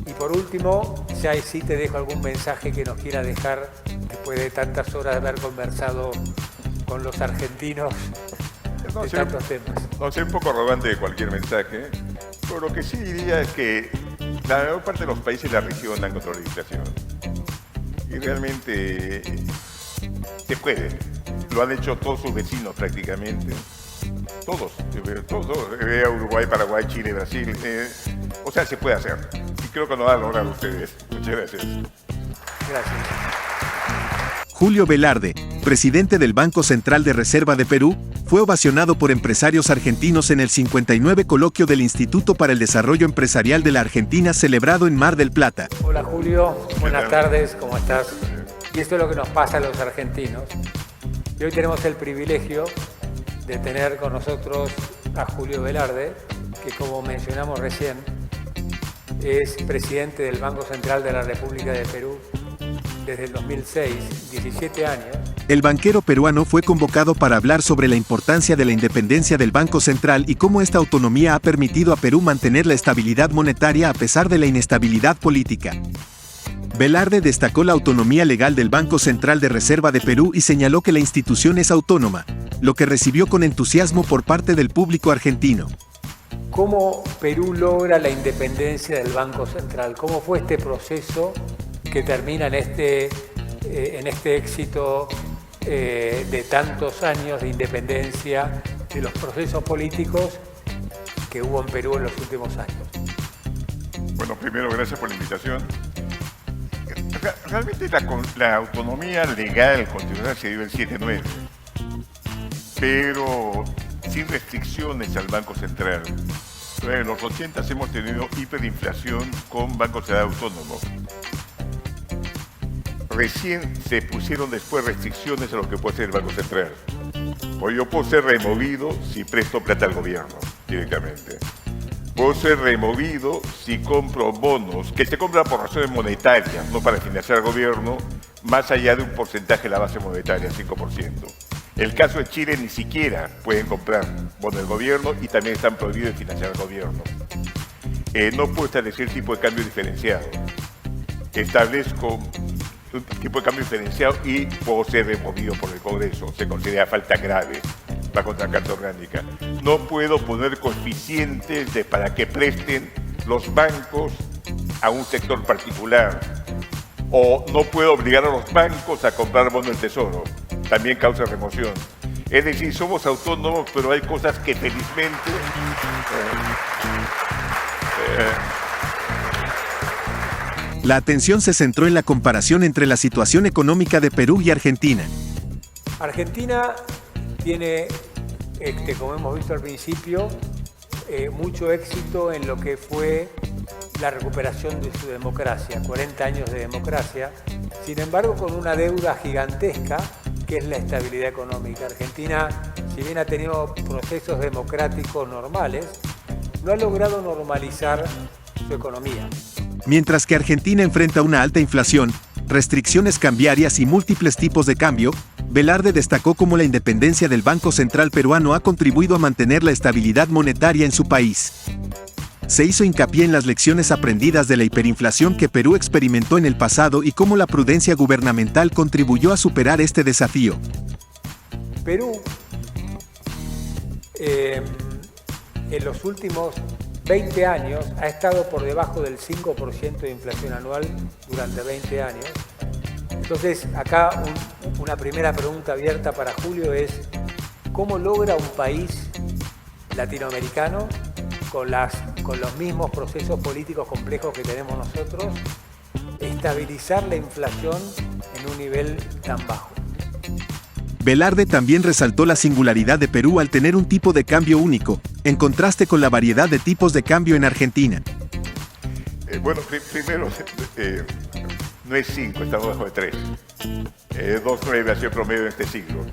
Y por último, ya sí te dejo algún mensaje que nos quiera dejar después de tantas horas de haber conversado con los argentinos de tantos temas. No sé, un poco arrogante de cualquier mensaje, pero lo que sí diría es que la mayor parte de los países de la región dan contra la inflación. Y realmente se puede. Lo han hecho todos sus vecinos prácticamente. Todos. A Uruguay, Paraguay, Chile, Brasil. O sea, se puede hacer. Y creo que lo van a lograr ustedes. Muchas gracias. Gracias. Julio Velarde, presidente del Banco Central de Reserva de Perú, fue ovacionado por empresarios argentinos en el 59 coloquio del Instituto para el Desarrollo Empresarial de la Argentina celebrado en Mar del Plata. Hola Julio, buenas tardes, ¿cómo estás? Y esto es lo que nos pasa a los argentinos. Y hoy tenemos el privilegio de tener con nosotros a Julio Velarde, que como mencionamos recién, es presidente del Banco Central de la República de Perú desde el 2006, 17 años. El banquero peruano fue convocado para hablar sobre la importancia de la independencia del Banco Central y cómo esta autonomía ha permitido a Perú mantener la estabilidad monetaria a pesar de la inestabilidad política. Velarde destacó la autonomía legal del Banco Central de Reserva de Perú y señaló que la institución es autónoma, lo que recibió con entusiasmo por parte del público argentino. ¿Cómo Perú logra la independencia del Banco Central? ¿Cómo fue este proceso que termina en este éxito de tantos años de independencia de los procesos políticos que hubo en Perú en los últimos años? Bueno, primero, gracias por la invitación. Realmente la autonomía legal constitucional se dio el 7-9, pero sin restricciones al Banco Central. En los 80 hemos tenido hiperinflación con Banco Central Autónomo. Recién se pusieron después restricciones a lo que puede ser el Banco Central. O yo puedo ser removido si presto plata al gobierno directamente. Puedo ser removido si compro bonos, que se compran por razones monetarias, no para financiar al gobierno, más allá de un porcentaje de la base monetaria, 5%. El caso de Chile ni siquiera pueden comprar bonos del gobierno y también están prohibidos de financiar al gobierno. No puedo establecer tipo de cambio diferenciado. Establezco un tipo de cambio diferenciado y puedo ser removido por el Congreso. Se considera falta grave. Va contra la Carta Orgánica. No puedo poner coeficientes para que presten los bancos a un sector particular. O no puedo obligar a los bancos a comprar bonos del Tesoro. También causa remoción. Es decir, somos autónomos, pero hay cosas que felizmente... La atención se centró en la comparación entre la situación económica de Perú y Argentina. Argentina tiene, como hemos visto al principio, mucho éxito en lo que fue la recuperación de su democracia, 40 años de democracia, sin embargo con una deuda gigantesca que es la estabilidad económica. Argentina, si bien ha tenido procesos democráticos normales, no ha logrado normalizar su economía. Mientras que Argentina enfrenta una alta inflación, restricciones cambiarias y múltiples tipos de cambio, Velarde destacó cómo la independencia del Banco Central peruano ha contribuido a mantener la estabilidad monetaria en su país. Se hizo hincapié en las lecciones aprendidas de la hiperinflación que Perú experimentó en el pasado y cómo la prudencia gubernamental contribuyó a superar este desafío. Perú, en los últimos 20 años ha estado por debajo del 5% de inflación anual durante 20 años. Entonces, acá una primera pregunta abierta para Julio es: ¿cómo logra un país latinoamericano con los mismos procesos políticos complejos que tenemos nosotros estabilizar la inflación en un nivel tan bajo? Velarde también resaltó la singularidad de Perú al tener un tipo de cambio único, en contraste con la variedad de tipos de cambio en Argentina. Bueno, primero, no es 5, estamos bajo de 3. 2,9 ha sido el promedio en este siglo.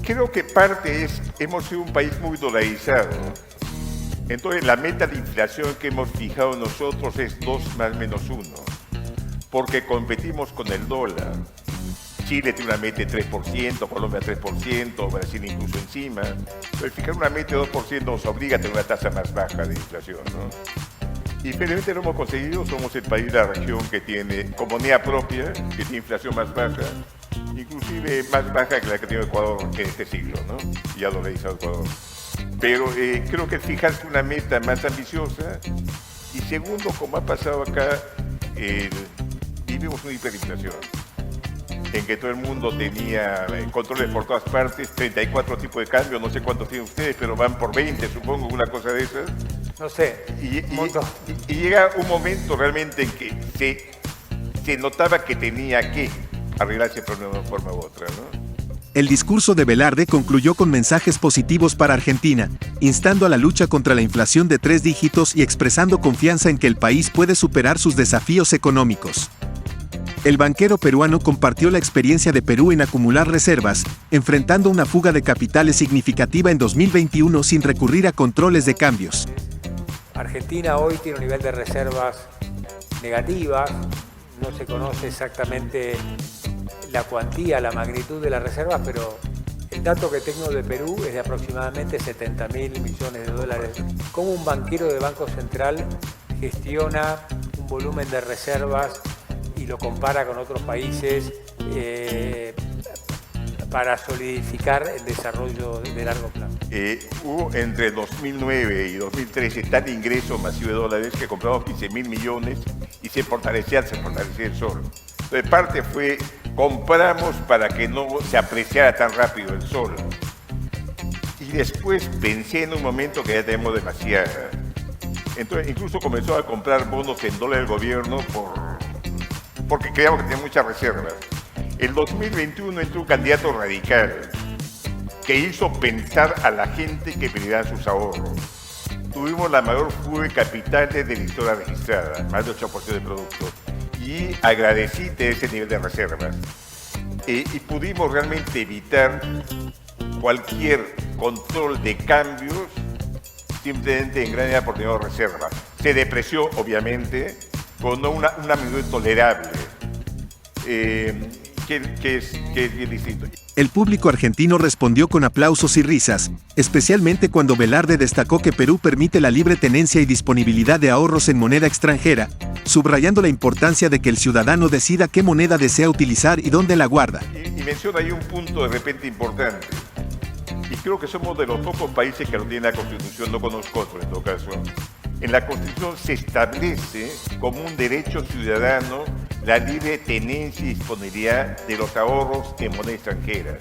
Creo que parte es, hemos sido un país muy dolarizado. Entonces, la meta de inflación que hemos fijado nosotros es 2 más menos 1, porque competimos con el dólar. Chile tiene una meta de 3%, Colombia 3%, Brasil incluso encima. Pero fijar una meta de 2% nos obliga a tener una tasa más baja de inflación, ¿no? Y felizmente lo hemos conseguido, somos el país de la región que tiene como moneda propia, que tiene inflación más baja, inclusive más baja que la que tiene Ecuador en este siglo, ¿no? Ya lo realizado Ecuador. Pero creo que fijarse una meta más ambiciosa y segundo, como ha pasado acá, vivimos una hiperinflación en que todo el mundo tenía controles por todas partes, 34 tipos de cambio, no sé cuántos tienen ustedes, pero van por 20, supongo, una cosa de esas. No sé, Y llega un momento realmente en que se notaba que tenía que arreglarse de una forma u otra, ¿no? El discurso de Velarde concluyó con mensajes positivos para Argentina, instando a la lucha contra la inflación de 3 dígitos y expresando confianza en que el país puede superar sus desafíos económicos. El banquero peruano compartió la experiencia de Perú en acumular reservas, enfrentando una fuga de capitales significativa en 2021 sin recurrir a controles de cambios. Argentina hoy tiene un nivel de reservas negativas, no se conoce exactamente la cuantía, la magnitud de las reservas, pero el dato que tengo de Perú es de aproximadamente 70.000 millones de dólares. ¿Cómo un banquero de Banco Central gestiona un volumen de reservas y lo compara con otros países para solidificar el desarrollo de largo plazo? Hubo entre 2009 y 2013 tal ingreso masivo de dólares que compramos 15.000 millones y se fortalecía el sol. Entonces, parte fue, compramos para que no se apreciara tan rápido el sol. Y después pensé en un momento que ya tenemos demasiada. Entonces, incluso comenzó a comprar bonos en dólar el gobierno porque creíamos que tenía muchas reservas. El 2021 entró un candidato radical que hizo pensar a la gente que perdían sus ahorros. Tuvimos la mayor fuga de capitales de la historia registrada, más de 8% de producto. Y agradecí de ese nivel de reservas. Y pudimos realmente evitar cualquier control de cambios simplemente en gran medida por tener reservas. Se depreció, obviamente, con una magnitud tolerable, que es bien distinto. El público argentino respondió con aplausos y risas, especialmente cuando Velarde destacó que Perú permite la libre tenencia y disponibilidad de ahorros en moneda extranjera, subrayando la importancia de que el ciudadano decida qué moneda desea utilizar y dónde la guarda. Y menciona ahí un punto de repente importante. Y creo que somos de los pocos países que lo tienen la Constitución, no conozco otro en todo caso. En la Constitución se establece como un derecho ciudadano la libre tenencia y disponibilidad de los ahorros en moneda extranjera.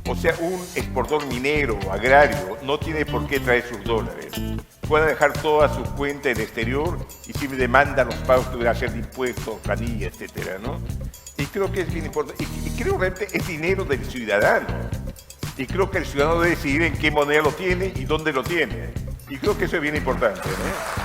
O sea, un exportador minero o agrario no tiene por qué traer sus dólares. Puede dejar toda su cuenta en el exterior y siempre demanda los pagos que deben hacer de impuestos, planilla, etcétera, ¿no? Y creo que es bien importante. Y creo realmente es dinero del ciudadano. Y creo que el ciudadano debe decidir en qué moneda lo tiene y dónde lo tiene. Y creo que eso es bien importante, ¿no?